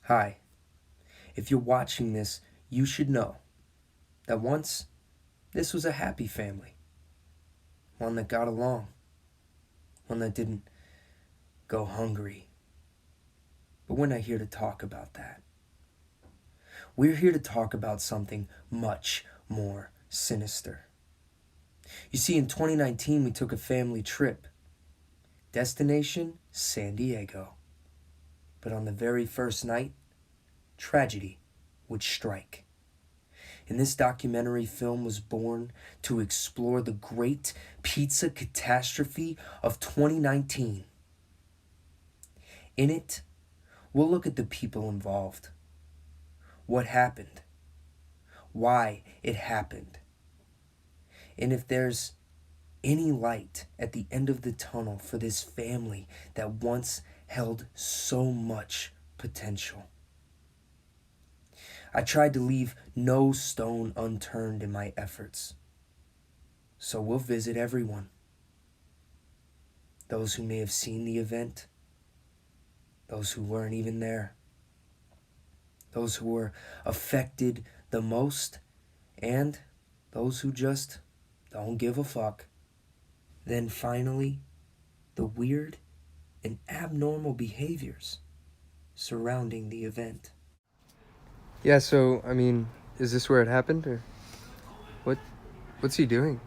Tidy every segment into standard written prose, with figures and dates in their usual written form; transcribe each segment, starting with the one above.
Hi. If you're watching this, you should know that once this was a happy family. One that got along. One that didn't go hungry. But we're not here to talk about that. We're here to talk about something much more sinister. You see, in 2019, we took a family trip. Destination, San Diego. But on the very first night, tragedy would strike. And this documentary film was born to explore the great pizza catastrophe of 2019. In it, we'll look at the people involved, what happened, why it happened, and if there's any light at the end of the tunnel for this family that once held so much potential. I tried to leave no stone unturned in my efforts. So we'll visit everyone. Those who may have seen the event, those who weren't even there, those who were affected the most, and those who just don't give a fuck. Then finally, the weird and abnormal behaviors surrounding the event. Yeah, so, is this where it happened, or what's he doing?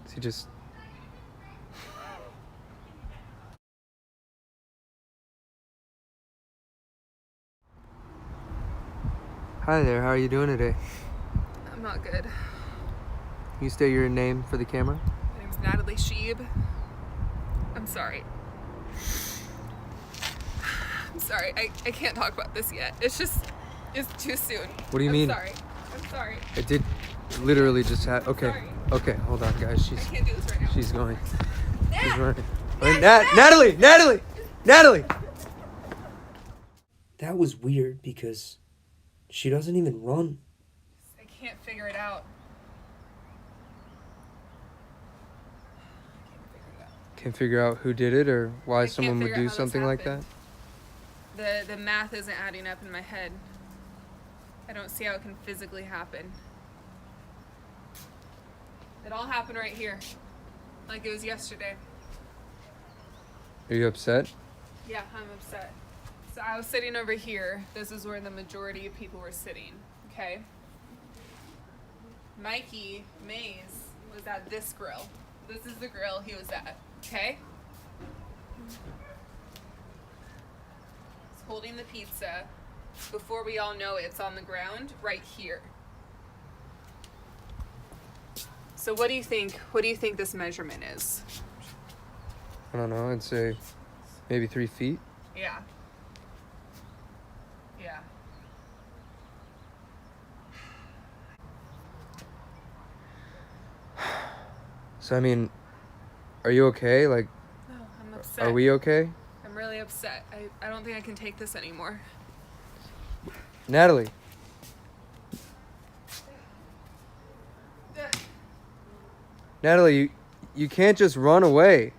Is he just... Hi there, how are you doing today? I'm not good. Can you state your name for the camera? My name's Natalie Sheeb. I'm sorry. I'm sorry. I can't talk about this yet. It's too soon. What do you mean? I'm sorry. It did literally just happen. Okay. Sorry. Okay, hold on, guys. I can't do this right now. She's going. She's running. Wait, Natalie! That was weird because she doesn't even run. I can't figure it out. Can't figure out who did it or why I can't someone would figure out do how this something like that? happened. The math isn't adding up in my head. I don't see how it can physically happen. It all happened right here. Like it was yesterday. Are you upset? Yeah, I'm upset. So I was sitting over here. This is where the majority of people were sitting, okay? Mikey Mays was at this grill. This is the grill he was at, okay? He's holding the pizza. Before we all know it's on the ground right here. So what do you think? What do you think this measurement is? I don't know, I'd say maybe 3 feet. Yeah. Yeah. So, are you okay? Like, No, I'm upset. are we okay? I'm really upset. I don't think I can take this anymore. Natalie. Natalie, you can't just run away.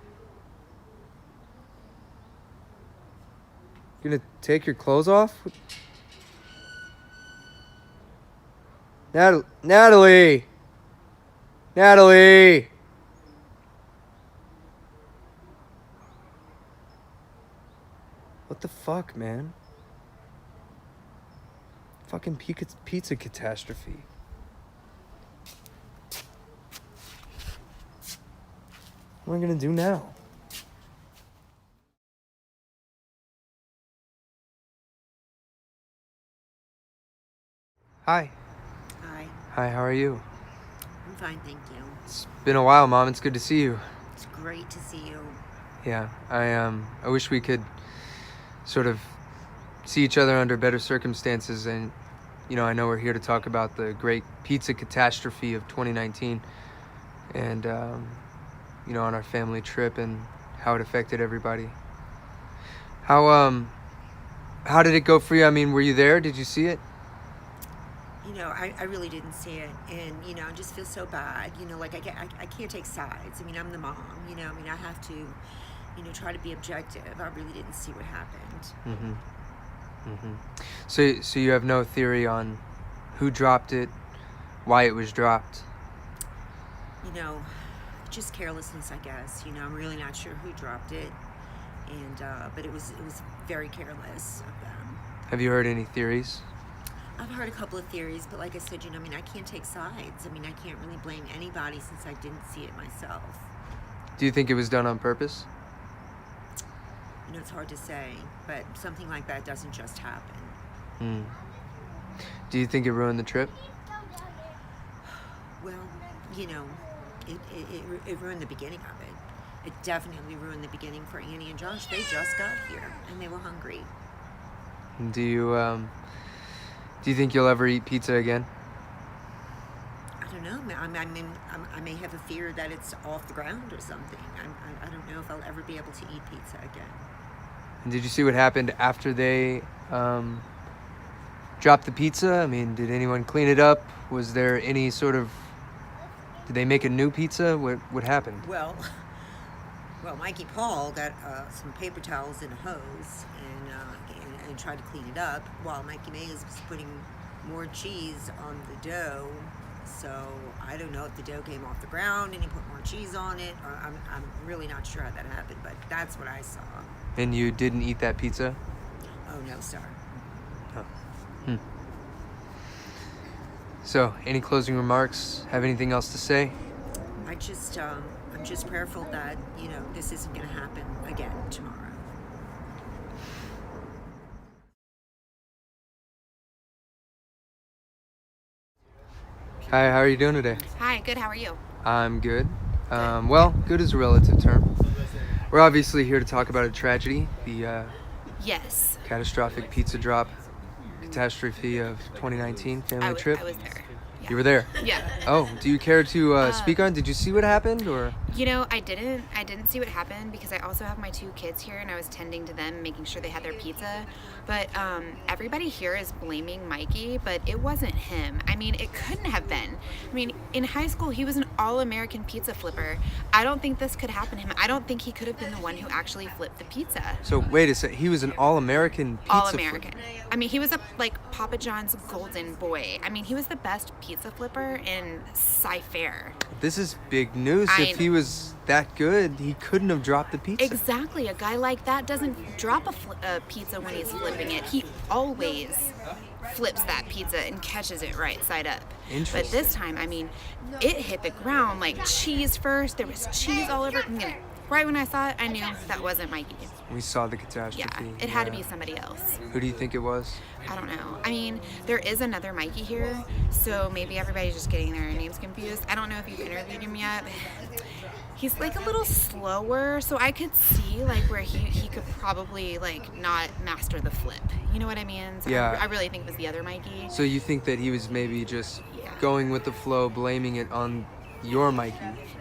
You gonna take your clothes off? Natalie! What the fuck, man? Fucking pizza catastrophe. What am I gonna do now? Hi. Hi, Hi, how are you? I'm fine, thank you. It's been a while, Mom. It's good to see you. It's great to see you. Yeah, I wish we could sort of see each other under better circumstances, and I know we're here to talk about the great pizza catastrophe of 2019 and on our family trip and how it affected everybody. How did it go for you? Were you there? Did you see it? I really didn't see it, and I just feel so bad. Like I can't take sides. I'm the mom. I have to try to be objective. I really didn't see what happened. So you have no theory on who dropped it, why it was dropped? Just carelessness, I guess. I'm really not sure who dropped it, but it was very careless of them. Have you heard any theories? I've heard a couple of theories, but like I said, I can't take sides. I can't really blame anybody since I didn't see it myself. Do you think it was done on purpose? It's hard to say, but something like that doesn't just happen. Do you think it ruined the trip? Well, it ruined the beginning of it. It definitely ruined the beginning for Annie and Josh. They just got here, and they were hungry. Do you think you'll ever eat pizza again? I don't know. I may have a fear that it's off the ground or something. I don't know if I'll ever be able to eat pizza again. And did you see what happened after they dropped the pizza? I mean, did anyone clean it up? Was there any sort of... Did they make a new pizza? What happened? Well, Mikey Paul got some paper towels and a hose and tried to clean it up, while Mikey Mays was putting more cheese on the dough. So I don't know if the dough came off the ground and he put more cheese on it. Or I'm really not sure how that happened, but that's what I saw. And you didn't eat that pizza? Oh, no, sir. Oh. So, any closing remarks? Have anything else to say? I'm just prayerful that, this isn't going to happen again tomorrow. Hi, how are you doing today? Hi, good. How are you? I'm good. Well, good is a relative term. We're obviously here to talk about a tragedy, the Yes. catastrophic pizza drop catastrophe of 2019 family trip. I was there. Yeah. You were there? Yeah. Oh, do you care to speak on? Did you see what happened, or? I didn't see what happened because I also have my 2 kids here and I was tending to them, making sure they had their pizza. But everybody here is blaming Mikey, but it wasn't him. It couldn't have been. In high school, he was an all-American pizza flipper. I don't think this could happen to him. I don't think he could have been the one who actually flipped the pizza. So wait a sec. He was an all-American pizza All-American. He was Papa John's golden boy. He was the best pizza flipper in Sci-Fair. This is big news. If he was that good, he couldn't have dropped the pizza. Exactly. A guy like that doesn't drop a pizza when he's flipping it. He always flips that pizza and catches it right side up. Interesting. But this time, it hit the ground like cheese first. There was cheese all over it. Right when I saw it, I knew that wasn't Mikey. We saw the catastrophe. Yeah, it had to be somebody else. Who do you think it was? I don't know. There is another Mikey here, so maybe everybody's just getting their names confused. I don't know if you've interviewed him yet, but he's a little slower, so I could see where he could probably not master the flip. You know what I mean? So Yeah. I really think it was the other Mikey. So you think that he was maybe just Yeah. going with the flow, blaming it on your Mikey?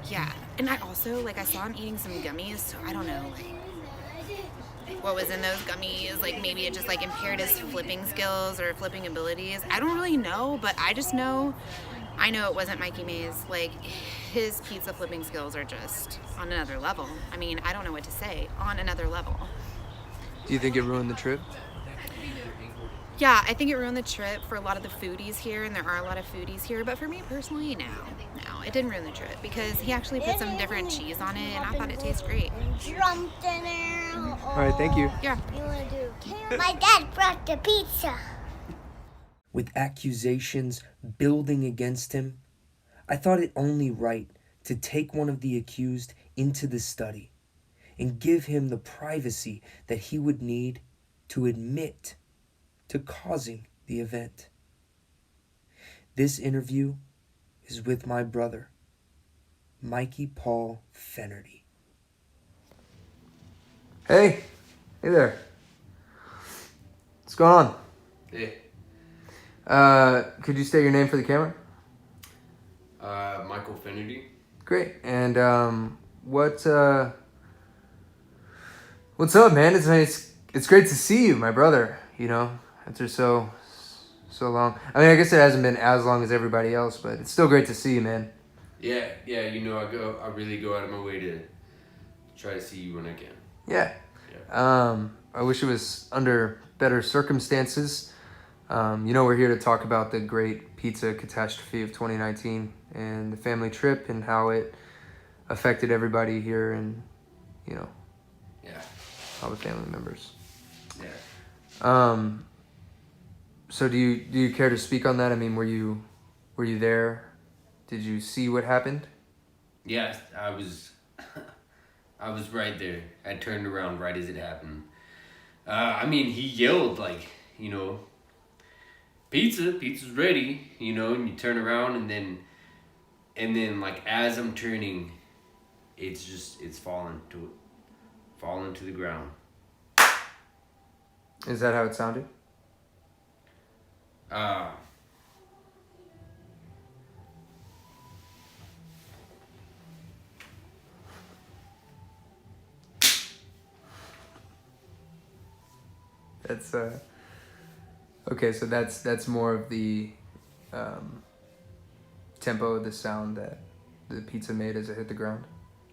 Yeah, and I also I saw him eating some gummies, so I don't know what was in those gummies. Maybe it just impaired his flipping skills or flipping abilities. I don't really know, but I just know it wasn't Mikey Mays. His pizza flipping skills are just on another level. I don't know what to say. On another level. Do you think it ruined the trip? Yeah, I think it ruined the trip for a lot of the foodies here, and there are a lot of foodies here, but for me personally, no, it didn't ruin the trip because he actually put some different cheese on it, and I thought it tasted great. Jumped in there. All right, thank you. Yeah. You want to do? My dad brought the pizza. With accusations building against him, I thought it only right to take one of the accused into the study and give him the privacy that he would need to admit to causing the event. This interview is with my brother, Mikey Paul Fenerty. Hey there. What's going on? Hey, Could you state your name for the camera? Michael Finity. Great. And what's up, man? It's great to see you, my brother. After so long. I guess it hasn't been as long as everybody else, but it's still great to see you, man. Yeah, I really go out of my way to try to see you when I can. Yeah. I wish it was under better circumstances. We're here to talk about the great pizza catastrophe of 2019 and the family trip and how it affected everybody here and, Yeah. all the family members. Yeah. So do you care to speak on that? I mean, were you there? Did you see what happened? Yeah, I was I was right there. I turned around right as it happened. He yelled like, pizza's ready, and you turn around and then like as I'm turning, it's falling to the ground. Is that how it sounded? That's okay. So that's more of the tempo of the sound that the pizza made as it hit the ground.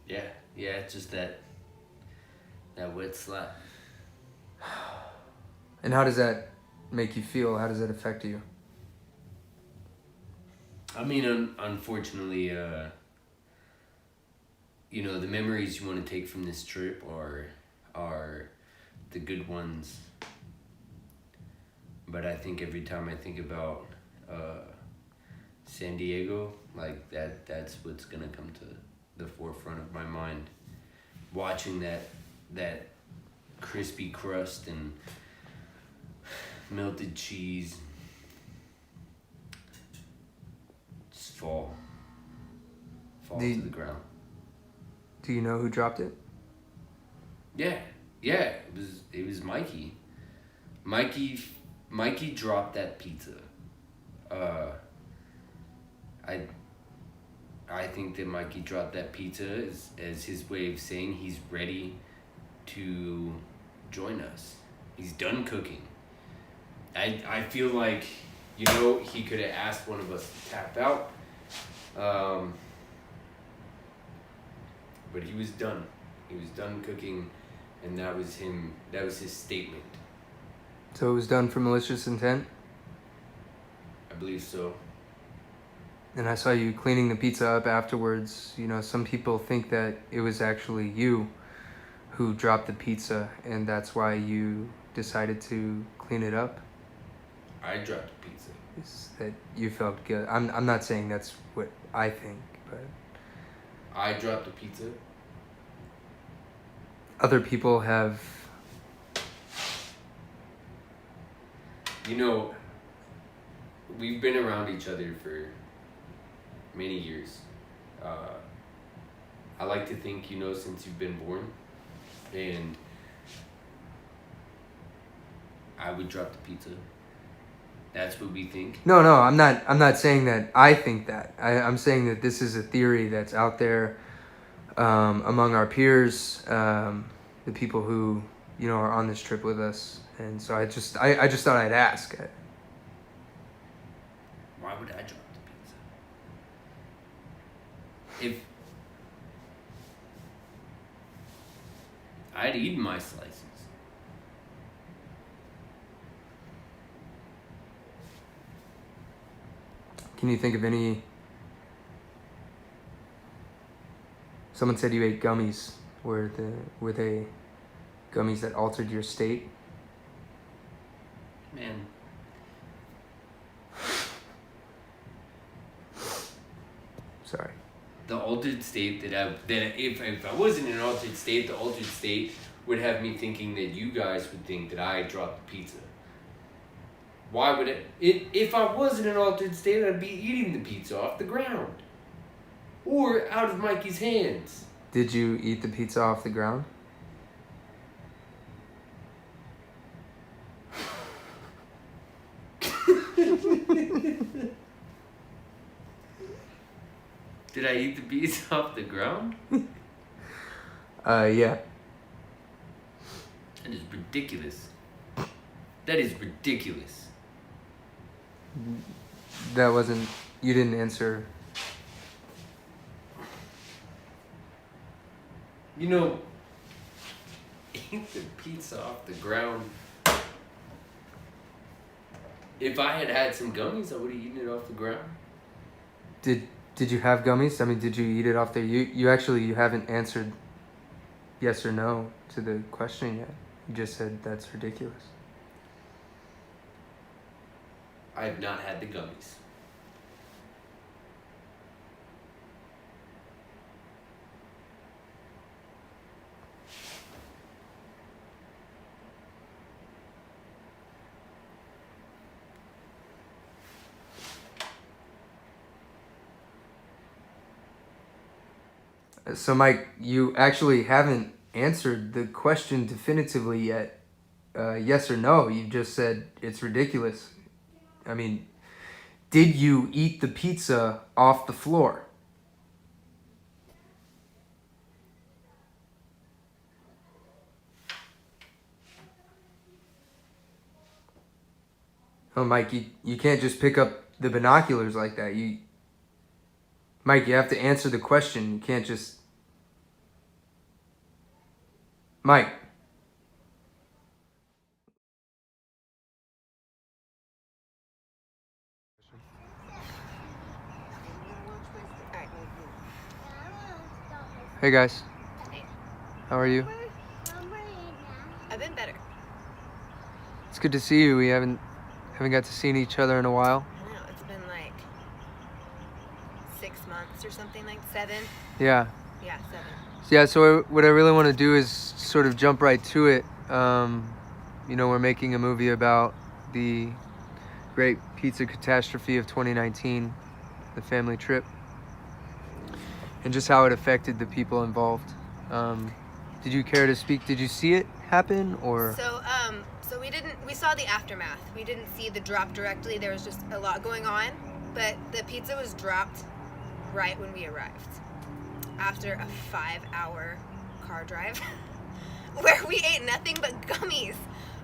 Yeah, it's just that wet slap. And how does that make you feel? How does that affect you? Unfortunately, the memories you want to take from this trip are the good ones. But I think every time I think about San Diego, like that's what's gonna come to the forefront of my mind. Watching that crispy crust and melted cheese just fall to the ground. Do you know who dropped it? Yeah, it was Mikey. Mikey dropped that pizza. I think that Mikey dropped that pizza as his way of saying he's ready to join us. He's done cooking. I feel like, he could have asked one of us to tap out. But he was done. He was done cooking, and that was him. That was his statement. So it was done for malicious intent? I believe so. And I saw you cleaning the pizza up afterwards. Some people think that it was actually you who dropped the pizza, and that's why you decided to clean it up. I dropped the pizza. Is that you felt good? I'm not saying that's what I think, but I dropped the pizza. other people have. We've been around each other for many years. I like to think, since you've been born, and I would drop the pizza. That's what we think. No, I'm not saying that I think that. I'm saying that this is a theory that's out there among our peers, the people who are on this trip with us, and so I just thought I'd ask. Why would I drop the pizza? If I'd eaten my slices. Can you think of any? Someone said you ate gummies. Were they gummies that altered your state? Man. Sorry. The altered state if I wasn't in an altered state, the altered state would have me thinking that you guys would think that I dropped the pizza. Why would it? If I was in an altered state, I'd be eating the pizza off the ground. Or out of Mikey's hands. Did you eat the pizza off the ground? Did I eat the pizza off the ground? Yeah. That is ridiculous. That is ridiculous. That wasn't. You didn't answer. eat the pizza off the ground. If I had had some gummies, I would have eaten it off the ground. Did you have gummies? I mean, did you eat it off there? You haven't answered yes or no to the question yet. You just said that's ridiculous. I have not had the gummies. So, Mike, you actually haven't answered the question definitively yet. Yes or no? You just said it's ridiculous. I mean, did you eat the pizza off the floor? Oh, Mike, you can't just pick up the binoculars like that. Mike, you have to answer the question. You can't just... Mike. Hey guys. Hey. How are you? I've been better. It's good to see you. We haven't got to see each other in a while. I know, it's been like 6 months or something, like 7. Yeah. Yeah, 7. Yeah, so what I really want to do is sort of jump right to it. You know, we're making a movie about the great pizza catastrophe of 2019, the family trip, and just how it affected the people involved. Did you care to speak? Did you see it happen, or? So we saw the aftermath. We didn't see the drop directly. There was just a lot going on, but the pizza was dropped right when we arrived. After a 5-hour car drive where we ate nothing but gummies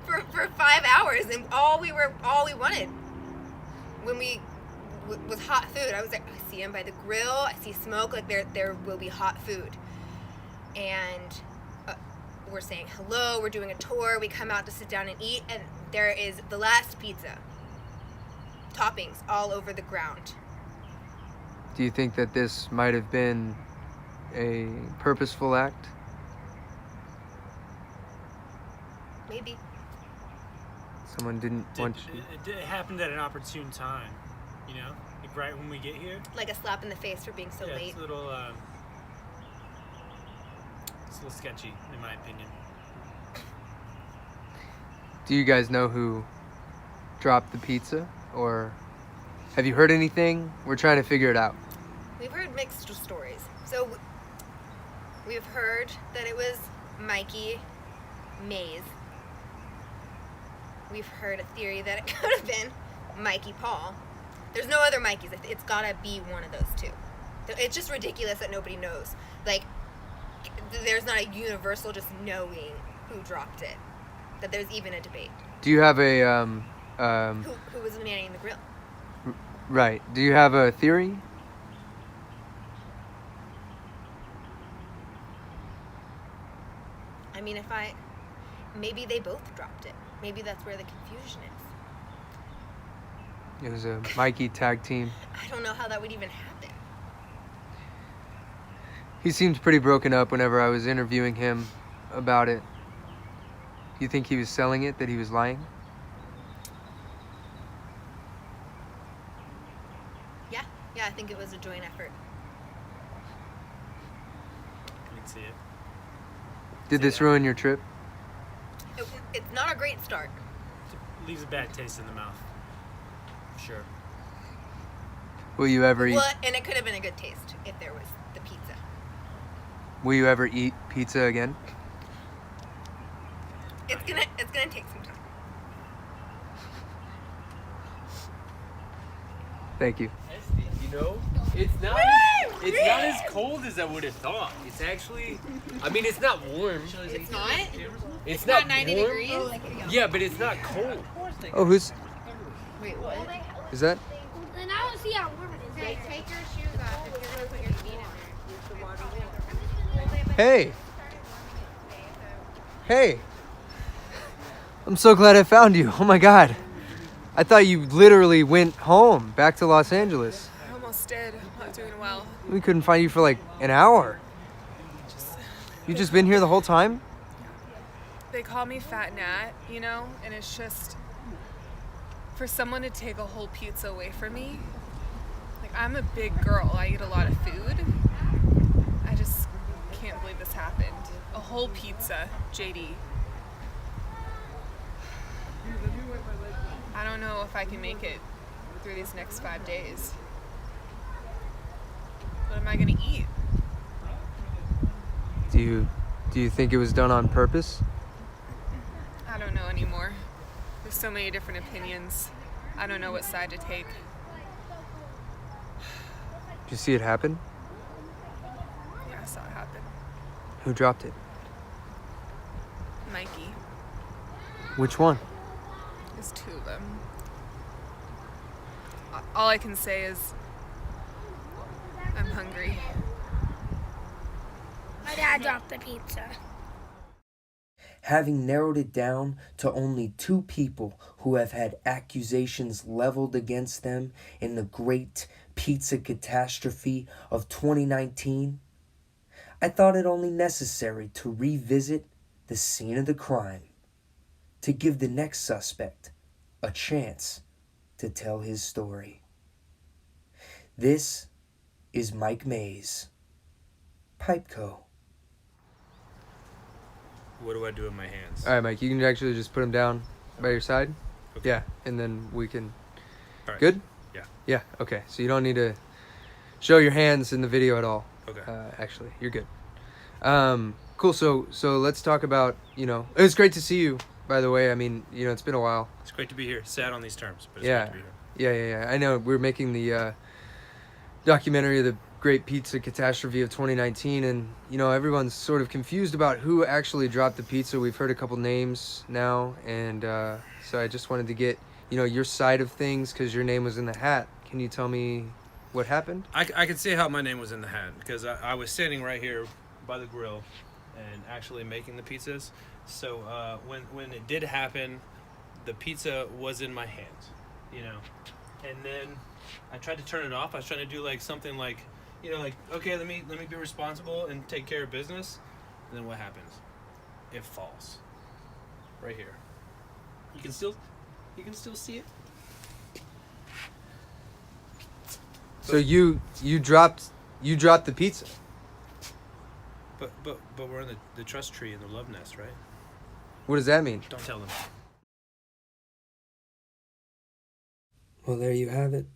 for 5 hours, and all we wanted when we was hot food. I was like, I see him by the grill, I see smoke, like there will be hot food. And we're saying hello, we're doing a tour, we come out to sit down and eat, and there is the last pizza. Toppings all over the ground. Do you think that this might have been a purposeful act? Maybe. Someone didn't want you. It happened at an opportune time, you know? Like right when we get here. Like a slap in the face for being so late. It's a little sketchy, in my opinion. Do you guys know who dropped the pizza, or have you heard anything? We're trying to figure it out. We've heard mixed stories. So we've heard that it was Mikey Mays. We've heard a theory that it could have been Mikey Paul. There's no other Mikeys. It's gotta be one of those two. It's just ridiculous that nobody knows. Like, there's not a universal just knowing who dropped it. That there's even a debate. Do you have a Who was manning the grill? Right. Do you have a theory? I mean, maybe they both dropped it. Maybe that's where the confusion is. It was a Mikey tag team. I don't know how that would even happen. He seemed pretty broken up whenever I was interviewing him about it. You think he was selling it, that he was lying? Yeah, I think it was a joint effort. I can see it. Did this ruin your trip? It's not a great start. It leaves a bad taste in the mouth. For sure. Will you ever eat? Well, and it could have been a good taste if there was the pizza. Will you ever eat pizza again? It's gonna take some time. Thank you. You know, it's not as cold as I would have thought. It's actually, I mean, it's not warm. It's not? It's not 90 warm. degrees? Yeah, but it's not cold. Oh, who's? Wait, what? Is that? Then I don't see how warm it is. Take your shoes off if you're gonna put your feet in there. Hey. Hey. I'm so glad I found you. Oh my God. I thought you literally went home, back to Los Angeles. I almost did. I'm not doing well. We couldn't find you for like an hour. You just been here the whole time? They call me Fat Nat, you know, and it's just for someone to take a whole pizza away from me. Like, I'm a big girl. I eat a lot of food. I just can't believe this happened. A whole pizza, JD. I don't know if I can make it through these next 5 days. What am I gonna eat? Do you think it was done on purpose? I don't know anymore. There's so many different opinions. I don't know what side to take. Did you see it happen? Yeah, I saw it happen. Who dropped it? Mikey. Which one? There's 2 of them. All I can say is I'm hungry. My dad dropped the pizza. Having narrowed it down to only 2 people who have had accusations leveled against them in the great pizza catastrophe of 2019, I thought it only necessary to revisit the scene of the crime, to give the next suspect a chance to tell his story. This is Mike Mays, Pipeco. What do I do with my hands? All right, Mike, you can actually just put them down by your side. Okay. Yeah, and then we can... All right. Good? Yeah. Yeah, okay. So you don't need to show your hands in the video at all. Okay. Actually, you're good. Cool, so let's talk about, it was great to see you, by the way. I mean, it's been a while. It's great to be here. Sad on these terms, but it's Yeah. great to be here. Yeah. I know we're making the documentary of the Great Pizza Catastrophe of 2019, and everyone's sort of confused about who actually dropped the pizza. We've heard a couple names now, and so I just wanted to get your side of things because your name was in the hat. Can you tell me what happened? I can see how my name was in the hat because I was standing right here by the grill and actually making the pizzas. So when it did happen, the pizza was in my hands, and then I tried to turn it off. I was trying to do like something like, okay, let me be responsible and take care of business. And then what happens? It falls right here. You can still see it. So you dropped the pizza. But we're in the trust tree and the love nest, right? What does that mean? Don't tell them. Well, there you have it.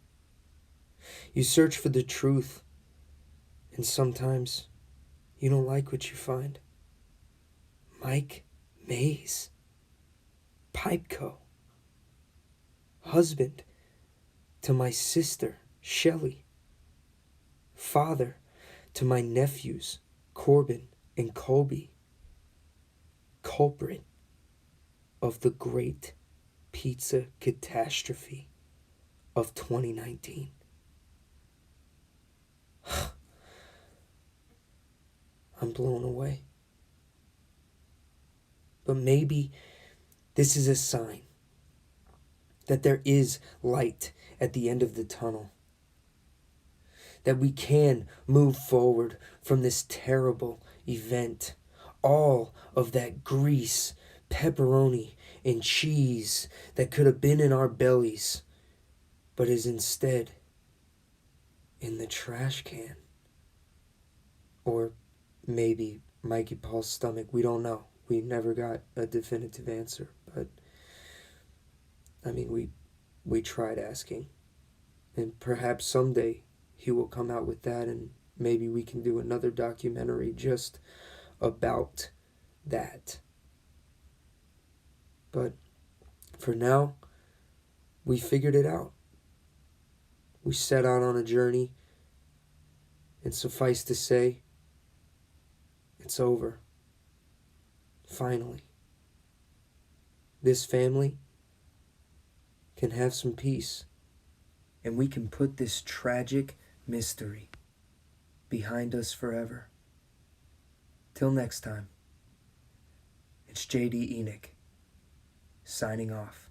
You search for the truth, and sometimes you don't like what you find. Mike Mays, Pipeco, husband to my sister, Shelley, father to my nephews, Corbin and Colby, culprit of the great pizza catastrophe of 2019. I'm blown away. But maybe this is a sign that there is light at the end of the tunnel. That we can move forward from this terrible event. All of that grease, pepperoni, and cheese that could have been in our bellies, but is instead in the trash can. Or maybe Mikey Paul's stomach. We don't know. We never got a definitive answer. But, I mean, we tried asking. And perhaps someday he will come out with that, and maybe we can do another documentary just about that. But for now, we figured it out. We set out on a journey, and suffice to say, it's over. Finally. This family can have some peace, and we can put this tragic mystery behind us forever. Till next time, It's J.D. Enoch, signing off.